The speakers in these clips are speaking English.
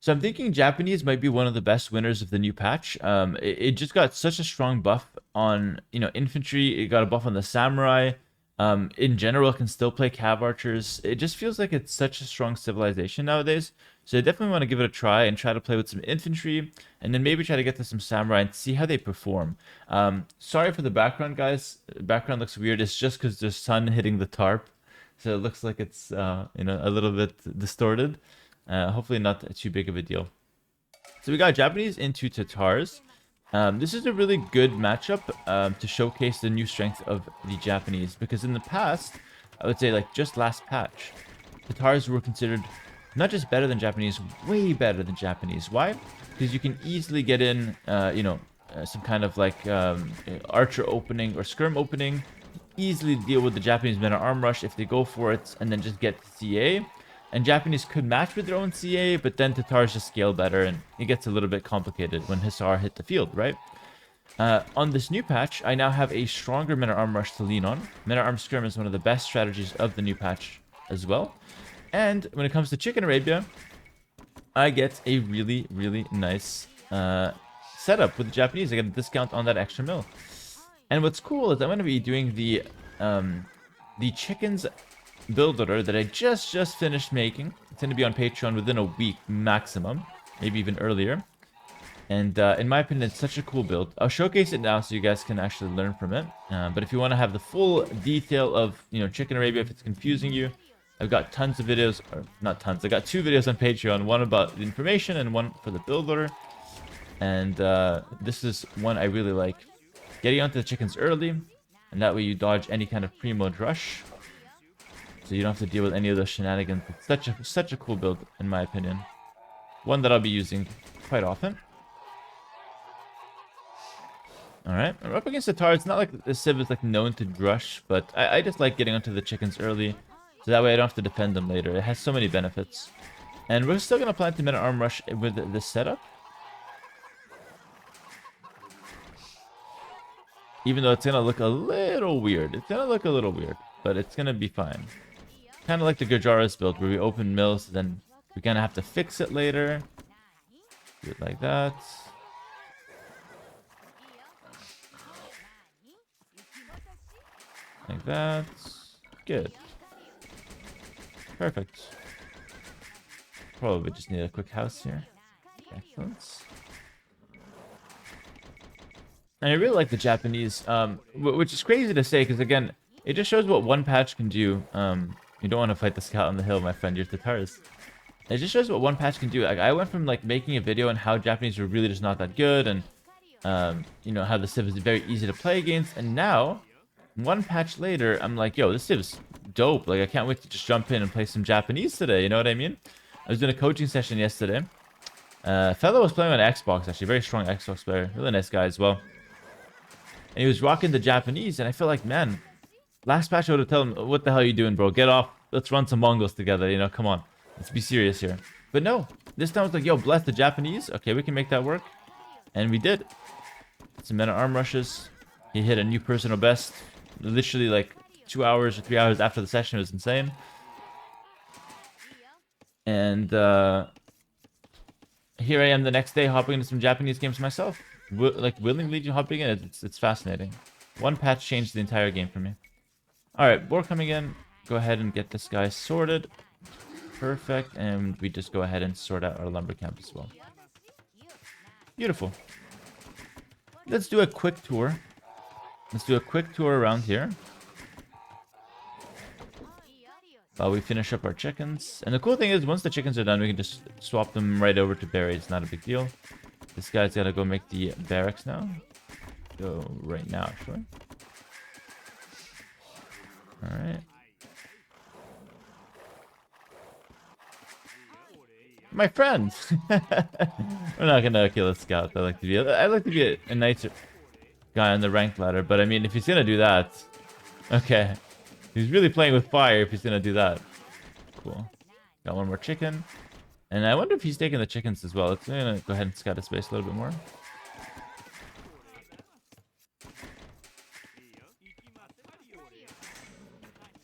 So I'm thinking Japanese might be one of the best winners of the new patch. It just got such a strong buff on, infantry. It got a buff on the samurai. In general, it can still play cav archers. It just feels like it's such a strong civilization nowadays. So I definitely want to give it a try and try to play with some infantry, and then maybe try to get to some samurai and see how they perform. Sorry for the background, guys. The background looks weird. It's just because there's sun hitting the tarp, so it looks like it's a little bit distorted. Hopefully not too big of a deal. So we got Japanese into Tatars. This is a really good matchup to showcase the new strength of the Japanese, because in the past, I would say like just last patch, Tatars were considered not just better than Japanese, way better than Japanese. Why? Because you can easily get in, some kind of like archer opening or skirm opening, easily deal with the Japanese men at arm rush if they go for it, and then just get CA. And Japanese could match with their own CA, but then Tatars just scale better, and it gets a little bit complicated when Hussar hit the field, right? On this new patch, I now have a stronger men-at-arm rush to lean on. Men-at-arm skirm is one of the best strategies of the new patch as well. And when it comes to Chicken Arabia, I get a really, really nice setup with the Japanese. I get a discount on that extra mill. And what's cool is I'm going to be doing the chickens build order that I just finished making. It's going to be on Patreon within a week maximum, maybe even earlier. And in my opinion, it's such a cool build. I'll showcase it now so you guys can actually learn from it. But if you want to have the full detail of, Chicken Arabia, if it's confusing you, I've got tons of videos, or not tons, I got 2 videos on Patreon, one about the information and one for the build order. And this is one I really like. Getting onto the chickens early, and that way you dodge any kind of pre-mode rush. So you don't have to deal with any of those shenanigans. It's such a cool build, in my opinion. One that I'll be using quite often. Alright, we're up against the tar. It's not like the Civ is like known to rush, but I just like getting onto the chickens early. So that way I don't have to defend them later. It has so many benefits. And we're still going to plant the men-at-arm rush with this setup. Even though it's going to look a little weird. It's going to look a little weird, but it's going to be fine. Kind of like the Gajara's build, where we open mills, then we're going to have to fix it later. Do it like that. Like that. Good. Perfect. Probably just need a quick house here. Excellent. And I really like the Japanese, which is crazy to say, because again, it just shows what one patch can do. You don't want to fight the scout on the hill, my friend. You're Tatars. It just shows what one patch can do. Like, I went from like making a video on how Japanese were really just not that good, and how the Civ is very easy to play against, and now, one patch later, I'm like, yo, this Civ's dope. Like, I can't wait to just jump in and play some Japanese today. You know what I mean? I was doing a coaching session yesterday. Fellow was playing on Xbox, actually. Very strong Xbox player. Really nice guy as well. And he was rocking the Japanese, and I feel like, man, last patch I would have told him, what the hell are you doing, bro? Get off. Let's run some Mongols together, come on. Let's be serious here. But no, this time I was like, yo, bless the Japanese. Okay, we can make that work. And we did. Some men-at-arm rushes. He hit a new personal best. Literally like 2 hours or 3 hours after the session. It was insane. And here I am the next day hopping into some Japanese games myself. Willingly hopping in. It's fascinating. One patch changed the entire game for me. Alright, war coming in. Go ahead and get this guy sorted. Perfect. And we just go ahead and sort out our lumber camp as well. Beautiful. Let's do a quick tour. Let's do a quick tour around here. While we finish up our chickens. And the cool thing is, once the chickens are done, we can just swap them right over to berries. It's not a big deal. This guy's got to go make the barracks now. Go right now, actually. Alright. My friends! We're not gonna kill a scout. I like to be a nicer guy on the ranked ladder, but I mean, if he's gonna do that, okay. He's really playing with fire if he's gonna do that. Cool. Got one more chicken. And I wonder if he's taking the chickens as well. Let's go ahead and scout his base a little bit more.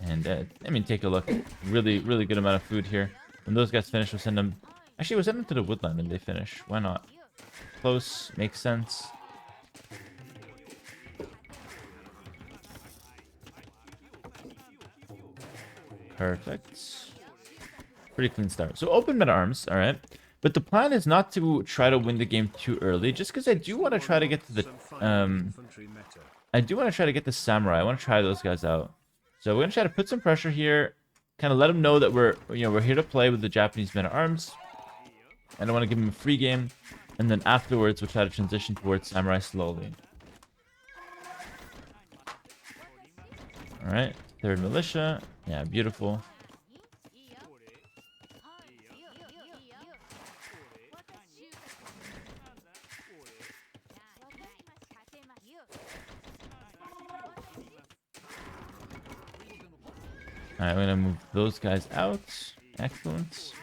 And, I mean, take a look. Really, really good amount of food here. When those guys finish, we'll send them Actually, we'll send them to the woodland and they finish. Why not? Close. Makes sense. Perfect. Pretty clean start. So open meta arms, all right. But the plan is not to try to win the game too early, just because I do want to try to get to the I do want to try to get the samurai. I want to try those guys out. So we're gonna try to put some pressure here, kind of let them know that we're here to play with the Japanese men at arms. I don't want to give them a free game, and then afterwards we'll try to transition towards samurai slowly. All right, third militia. Yeah, beautiful. All right, I'm gonna move those guys out. Excellent.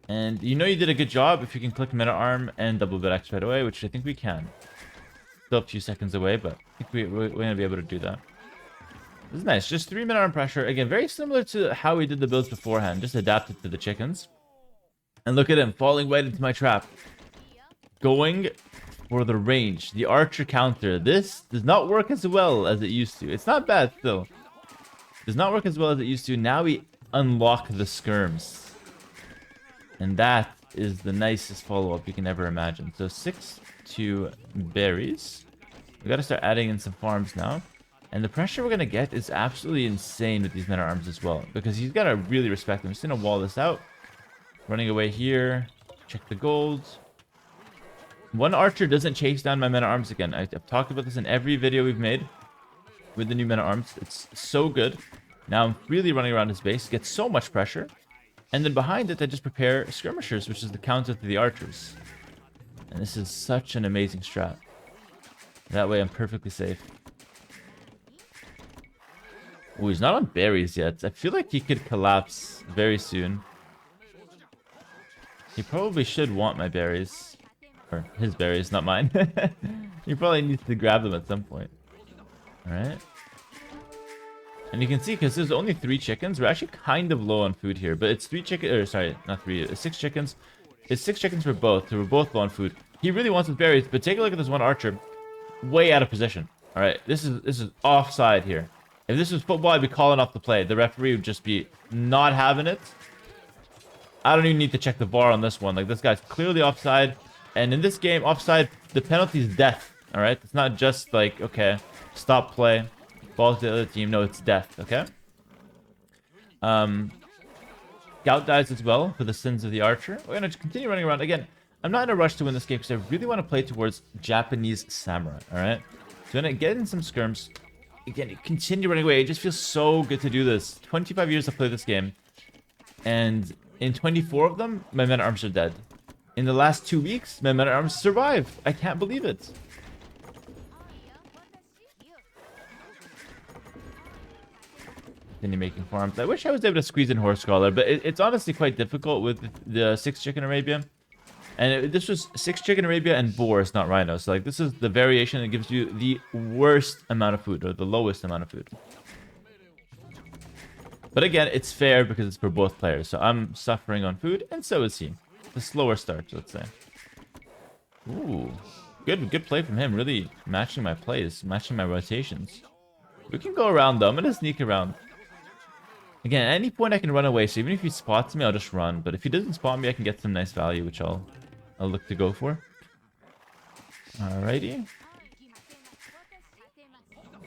And you know you did a good job if you can click meta arm and double bit X right away, which I think we can. Still a few seconds away, but I think we're gonna be able to do that. This is nice. Just 3 meta arm pressure. Again, very similar to how we did the builds beforehand, just adapted to the chickens. And look at him falling right into my trap. Going for the range, the archer counter. This does not work as well as it used to. It's not bad still. Does not work as well as it used to. Now we unlock the skirms. And that is the nicest follow-up you can ever imagine. So 6 to berries. We gotta start adding in some farms now. And the pressure we're gonna get is absolutely insane with these men at arms as well. Because he's gotta really respect them. I'm just gonna wall this out. Running away here. Check the gold. One archer doesn't chase down my men at arms again. I've talked about this in every video we've made with the new men at arms. It's so good. Now I'm really running around his base. Gets so much pressure. And then behind it, I just prepare skirmishers, which is the counter to the archers. And this is such an amazing strat. That way I'm perfectly safe. Oh, he's not on berries yet. I feel like he could collapse very soon. He probably should want my berries. Or his berries, not mine. He probably needs to grab them at some point. Alright. And you can see, because there's only 3 chickens, we're actually kind of low on food here. But it's 3 chickens, or sorry, not 3, it's 6 chickens. It's 6 chickens for both, so we're both low on food. He really wants his berries, but take a look at this one archer. Way out of position. Alright, this is offside here. If this was football, I'd be calling off the play. The referee would just be not having it. I don't even need to check the VAR on this one. Like, this guy's clearly offside. And in this game, offside, the penalty is death. Alright? It's not just like, okay, stop play. Ball to the other team. No, it's death. Okay? Scout dies as well for the sins of the archer. We're going to continue running around. Again, I'm not in a rush to win this game because I really want to play towards Japanese samurai. Alright? So I'm going to get in some skirms. Again, continue running away. It just feels so good to do this. 25 years to play this game. And in 24 of them, my men at arms are dead. In the last 2 weeks, my men at arms survive. I can't believe it. Continue making farms. I wish I was able to squeeze in horse collar, but it's honestly quite difficult with the 6 chicken Arabia. And this was 6 chicken Arabia and boars, not rhinos. So like this is the variation that gives you the worst amount of food, or the lowest amount of food. But again, it's fair because it's for both players. So I'm suffering on food, and so is he. The slower start, let's say. Ooh, good play from him. Really matching my plays, matching my rotations. We can go around though. I'm gonna sneak around. Again, at any point I can run away. So even if he spots me, I'll just run. But if he doesn't spot me, I can get some nice value, which I'll look to go for. Alrighty.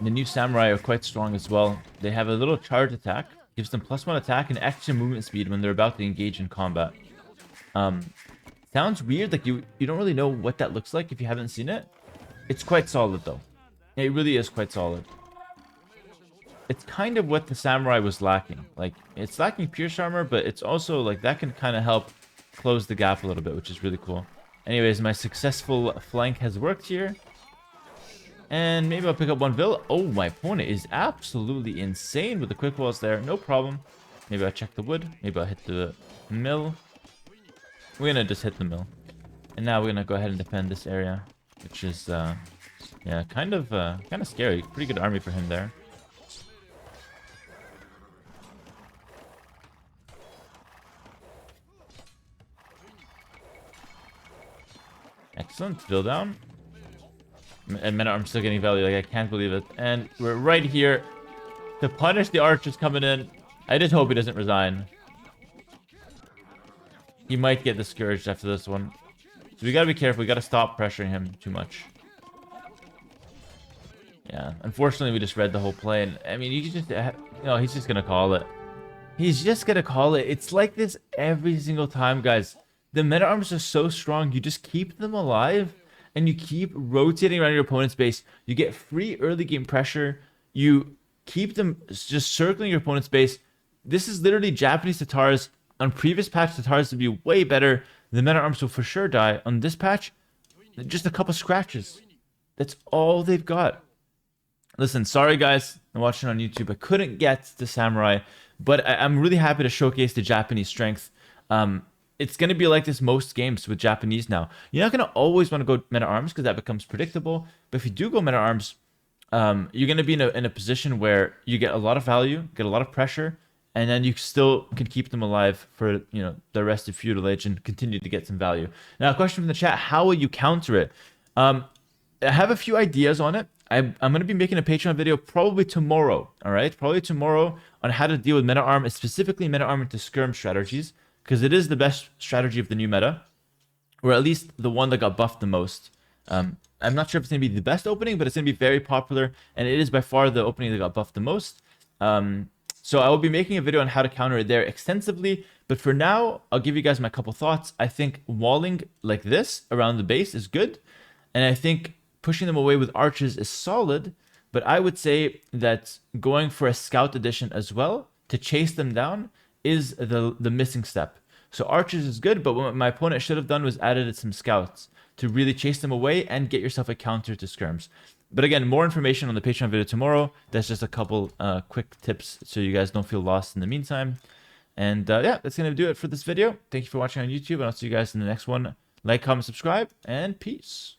The new samurai are quite strong as well. They have a little charge attack. Gives them +1 attack and extra movement speed when they're about to engage in combat. Sounds weird, like you don't really know what that looks like if you haven't seen it. It's quite solid though. It really is quite solid. It's kind of what the samurai was lacking. Like, it's lacking pierce armor, but it's also like that can kind of help close the gap a little bit, which is really cool. Anyways, my successful flank has worked here. And maybe I'll pick up one vill. Oh, my opponent is absolutely insane with the quick walls there. No problem. Maybe I'll check the wood. Maybe I'll hit the mill. We're gonna just hit the mill. And now we're gonna go ahead and defend this area, which is yeah, kind of scary. Pretty good army for him there. Excellent. Drill down. And men-at-arms still getting value. Like, I can't believe it. And we're right here to punish the archers coming in. I just hope he doesn't resign. He might get discouraged after this one. So we gotta be careful. We gotta stop pressuring him too much. Yeah, unfortunately, we just read the whole play. And, I mean, you can just... You know, he's just gonna call it. He's just gonna call it. It's like this every single time, guys. The men-at-arms are so strong. You just keep them alive. And you keep rotating around your opponent's base. You get free early game pressure. You keep them just circling your opponent's base. This is literally Japanese Tatars. On previous patch, Tatars would be way better. The men-at-arms will for sure die. On this patch, just a couple scratches. That's all they've got. Listen, sorry guys, I'm watching on YouTube. I couldn't get the samurai, but I'm really happy to showcase the Japanese strength. It's going to be like this most games with Japanese now. You're not going to always want to go men-at-arms because that becomes predictable. But if you do go men-at-arms, you're going to be in a position where you get a lot of value, get a lot of pressure, and then you still can keep them alive for the rest of Feudal Age and continue to get some value. Now, a question from the chat: how will you counter it? I have a few ideas on it. I'm going to be making a Patreon video probably tomorrow. All right, probably tomorrow on how to deal with men-at-arm, specifically men-at-arm into skirm strategies, because it is the best strategy of the new meta, or at least the one that got buffed the most. I'm not sure if it's going to be the best opening, but it's going to be very popular, and it is by far the opening that got buffed the most. So I will be making a video on how to counter it there extensively, but for now, I'll give you guys my couple thoughts. I think walling like this around the base is good, and I think pushing them away with archers is solid, but I would say that going for a scout edition as well to chase them down is the missing step. So archers is good, but what my opponent should have done was added some scouts to really chase them away and get yourself a counter to skirms. But again, more information on the Patreon video tomorrow. That's just a couple quick tips so you guys don't feel lost in the meantime. And yeah, that's going to do it for this video. Thank you for watching on YouTube, and I'll see you guys in the next one. Like, comment, subscribe, and peace.